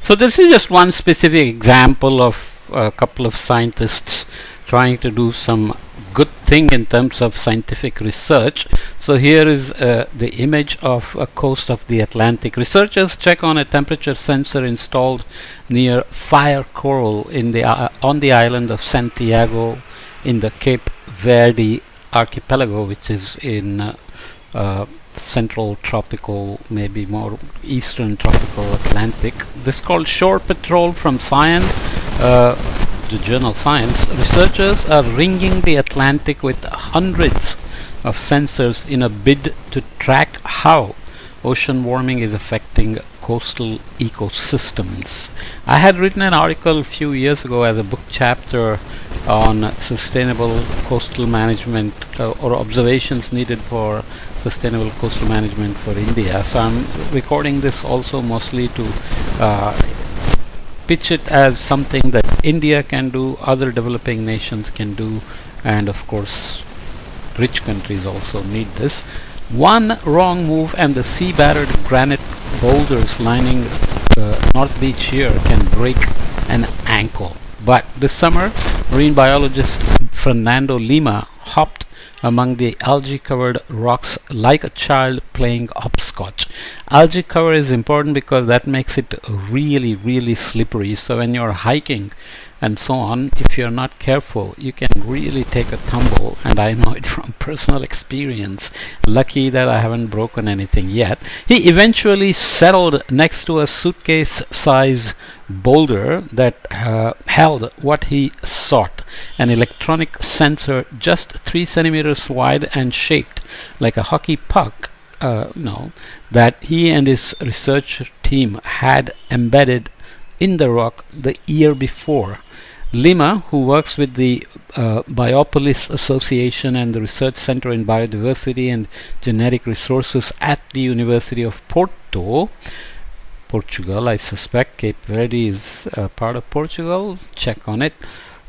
So this is just one specific example of a couple of scientists trying to do some good thing in terms of scientific research. So here is the image of a coast of the Atlantic. Researchers check on a temperature sensor installed near Fire Coral in the on the island of Santiago in the Cape Verde archipelago, which is in central tropical, maybe more eastern tropical Atlantic. This is called Shore Patrol from Science, the journal Science. Researchers are ringing the Atlantic with hundreds of sensors in a bid to track how ocean warming is affecting coastal ecosystems. I had written an article a few years ago as a book chapter on sustainable coastal management or observations needed for sustainable coastal management for India. So I'm recording this also mostly to pitch it as something that India can do, other developing nations can do, and of course rich countries also need this. One wrong move and the sea-battered granite boulders lining the North Beach here can break an ankle. But this summer, marine biologist Fernando Lima hopped among the algae-covered rocks like a child playing hopscotch. Algae cover is important because that makes it really, really slippery. So when you're hiking and so on, if you're not careful, you can really take a tumble, and I know it from personal experience. Lucky that I haven't broken anything yet. He eventually settled next to a suitcase-size boulder that held what he sought, an electronic sensor just 3 centimeters wide and shaped like a hockey puck, that he and his research team had embedded in the rock the year before. Lima, who works with the Biopolis Association and the Research Center in Biodiversity and Genetic Resources at the University of Porto, Portugal, I suspect. Cape Verde is part of Portugal. Check on it.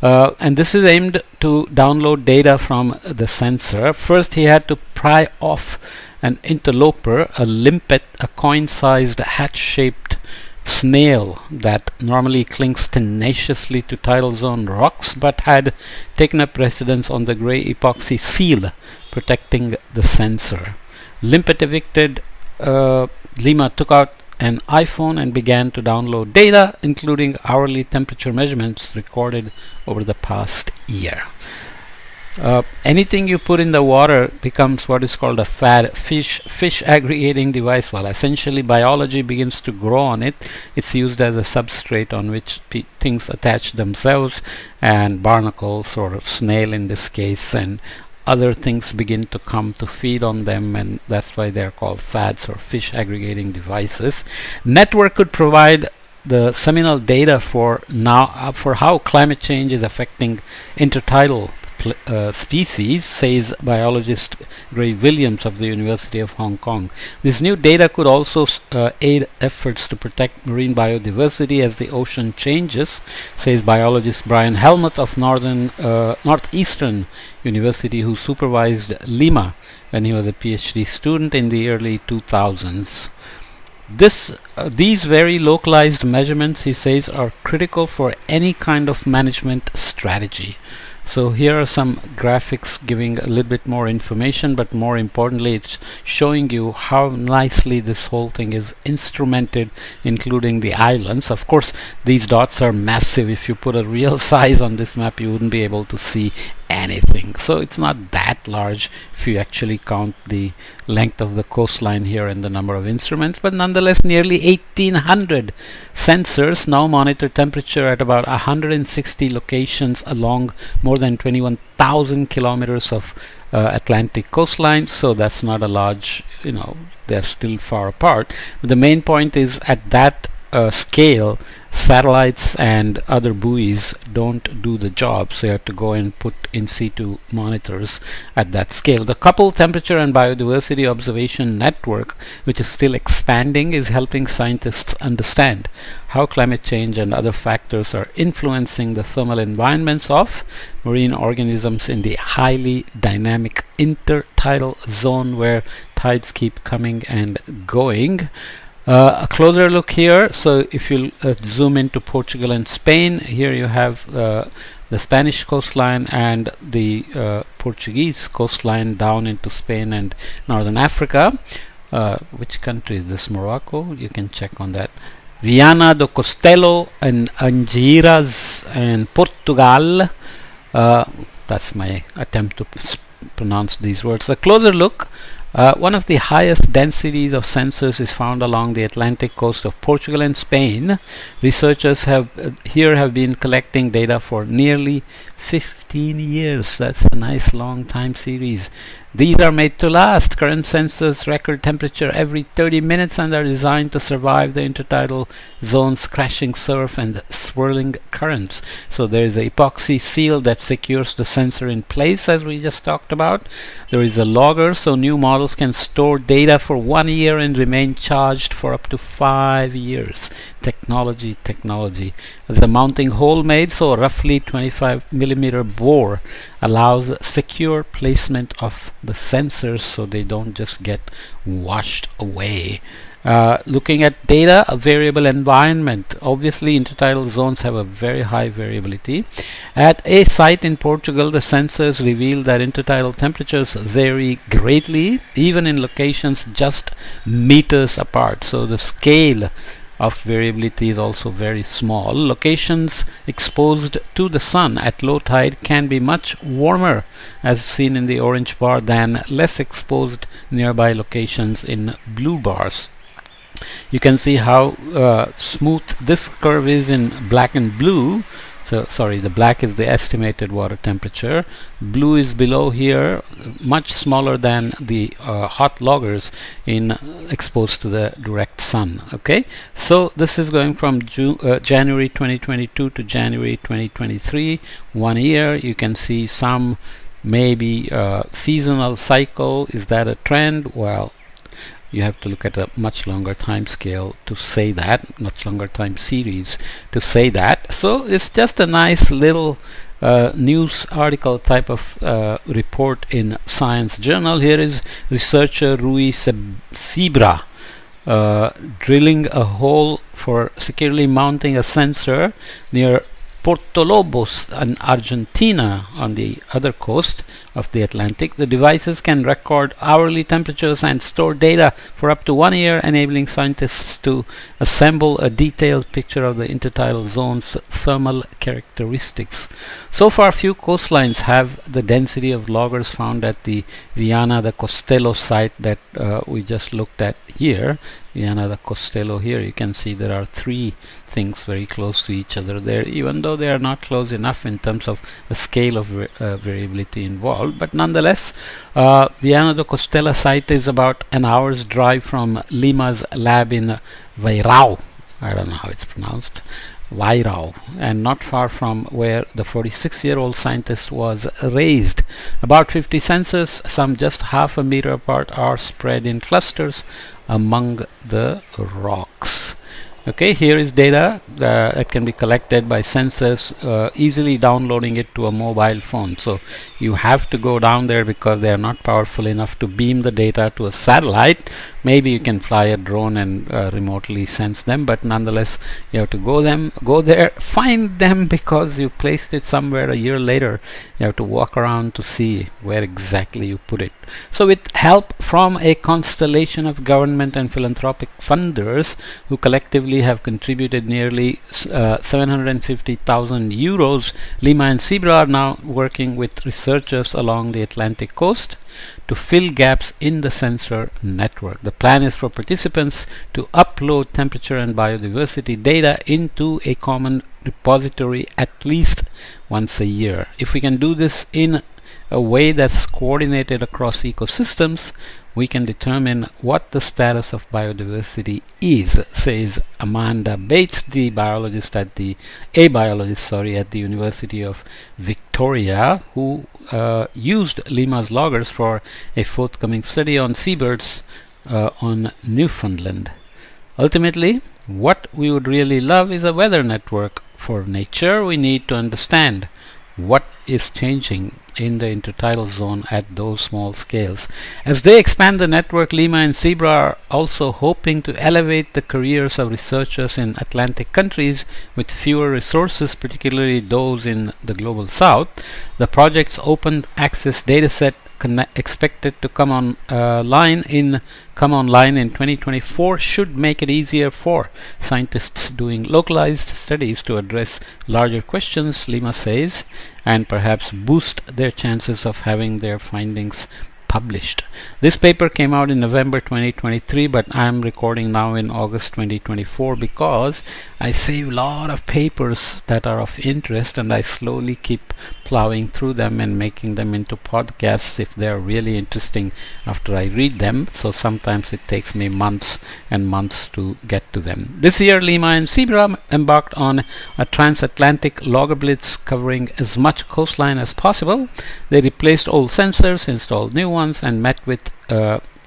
And this is aimed to download data from the sensor. First, he had to pry off an interloper, a limpet, a coin-sized hat-shaped snail that normally clings tenaciously to tidal zone rocks but had taken up residence on the grey epoxy seal protecting the sensor. Limpet evicted, Lima took out an iPhone and began to download data, including hourly temperature measurements recorded over the past year. Anything you put in the water becomes what is called a fish aggregating device. Well, essentially biology begins to grow on it. It's used as a substrate on which things attach themselves, and barnacles or snail in this case and other things begin to come to feed on them, and that's why they're called FADs or fish aggregating devices. Network could provide the seminal data for how climate change is affecting intertidal species, says biologist Gray Williams of the University of Hong Kong. This new data could also aid efforts to protect marine biodiversity as the ocean changes, says biologist Brian Helmuth of Northeastern University, who supervised Lima when he was a PhD student in the early 2000s. These very localized measurements, he says, are critical for any kind of management strategy. So here are some graphics giving a little bit more information, but more importantly it's showing you how nicely this whole thing is instrumented, including the islands. Of course these dots are massive. If you put a real size on this map you wouldn't be able to see anything. So it's not that large if you actually count the length of the coastline here and the number of instruments, but nonetheless nearly 1800 sensors now monitor temperature at about 160 locations along more than 21,000 kilometers of Atlantic coastline. So that's not a large, they're still far apart. But the main point is at that scale, satellites and other buoys don't do the job, so you have to go and put in situ monitors at that scale. The coupled temperature and biodiversity observation network, which is still expanding, is helping scientists understand how climate change and other factors are influencing the thermal environments of marine organisms in the highly dynamic intertidal zone where tides keep coming and going. A closer look here. So if you zoom into Portugal and Spain, here you have the Spanish coastline and the Portuguese coastline down into Spain and northern Africa. Which country is this? Morocco? You can check on that. Viana do Castelo and Angeiras and Portugal. That's my attempt to pronounce these words. A closer look. One of the highest densities of sensors is found along the Atlantic coast of Portugal and Spain. Researchers have been collecting data for nearly 15 years. That's a nice long time series. These are made to last. Current sensors record temperature every 30 minutes and are designed to survive the intertidal zones, crashing surf and swirling currents. So there is an epoxy seal that secures the sensor in place, as we just talked about. There is a logger, so new models can store data for 1 year and remain charged for up to 5 years. Technology. There's a mounting hole made, so a roughly 25mm bore allows secure placement of the sensors so they don't just get washed away. Looking at data, a variable environment. Obviously, intertidal zones have a very high variability. At a site in Portugal, the sensors reveal that intertidal temperatures vary greatly, even in locations just meters apart. So the scale of variability is also very small. Locations exposed to the sun at low tide can be much warmer, as seen in the orange bar, than less exposed nearby locations in blue bars. You can see how smooth this curve is in black and blue. So sorry, the black is the estimated water temperature. Blue is below here, much smaller than the hot loggers in exposed to the direct sun. Okay, so this is going from January 2022 to January 2023, 1 year. You can see some maybe seasonal cycle. Is that a trend? Well, you have to look at a much longer time scale to say that, much longer time series to say that. So it's just a nice little news article type of report in Science Journal. Here is researcher Rui Sibra drilling a hole for securely mounting a sensor near Porto Lobos in Argentina on the other coast of the Atlantic. The devices can record hourly temperatures and store data for up to 1 year, enabling scientists to assemble a detailed picture of the intertidal zone's thermal characteristics. So far, few coastlines have the density of loggers found at the Viana do Castelo site that we just looked at here. Viana do Castelo here, you can see there are 3 things very close to each other there, even though they are not close enough in terms of the scale of variability involved. But nonetheless, Viana do Castelo site is about an hour's drive from Lima's lab in Vairão. I don't know how it's pronounced. Vairão, and not far from where the 46-year-old scientist was raised. About 50 sensors, some just half a meter apart, are spread in clusters among the rocks. Okay, here is data that can be collected by sensors, easily downloading it to a mobile phone. So you have to go down there because they are not powerful enough to beam the data to a satellite. Maybe you can fly a drone and remotely sense them, but nonetheless you have to go there, find them, because you placed it somewhere a year later. You have to walk around to see where exactly you put it. So with help from a constellation of government and philanthropic funders who collectively have contributed nearly 750,000 euros, Lima and Sibra are now working with researchers along the Atlantic coast to fill gaps in the sensor network. The plan is for participants to upload temperature and biodiversity data into a common repository at least once a year. If we can do this in a way that's coordinated across ecosystems, we can determine what the status of biodiversity is, says Amanda Bates, the biologist at the University of Victoria, who used Lima's loggers for a forthcoming study on seabirds on Newfoundland. Ultimately, what we would really love is a weather network for nature. We need to understand what is changing in the intertidal zone at those small scales. As they expand the network, Lima and Zebra are also hoping to elevate the careers of researchers in Atlantic countries with fewer resources, particularly those in the global south. The project's open access dataset expected to come online in 2024 should make it easier for scientists doing localized studies to address larger questions, Lima says, and perhaps boost their chances of having their findings published. This paper came out in November 2023, but I'm recording now in August 2024 because I save a lot of papers that are of interest, and I slowly keep plowing through them and making them into podcasts if they're really interesting after I read them. So sometimes it takes me months and months to get to them. This year, Lima and Zebra embarked on a transatlantic logger blitz covering as much coastline as possible. They replaced old sensors, installed new ones, and met with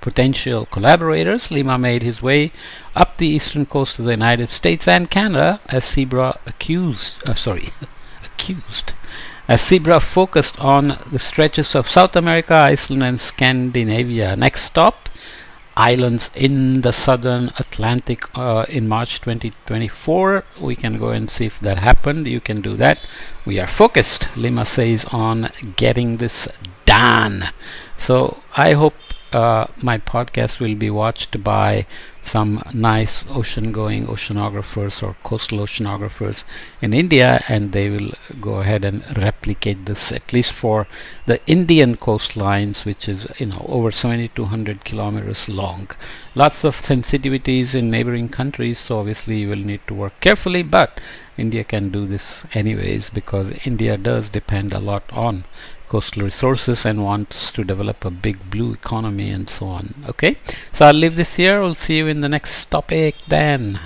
potential collaborators. Lima made his way up the eastern coast of the United States and Canada as Zebra as Zebra focused on the stretches of South America, Iceland, and Scandinavia. Next stop, islands in the southern Atlantic in March 2024. We can go and see if that happened. You can do that. We are focused, Lima says, on getting this done. So I hope my podcast will be watched by some nice ocean-going oceanographers or coastal oceanographers in India, and they will go ahead and replicate this at least for the Indian coastlines, which is over 7,200 kilometers long. Lots of sensitivities in neighboring countries, so obviously you will need to work carefully, but India can do this anyways because India does depend a lot on coastal resources and wants to develop a big blue economy and so on. Okay, so I'll leave this here. We'll see you in the next topic then.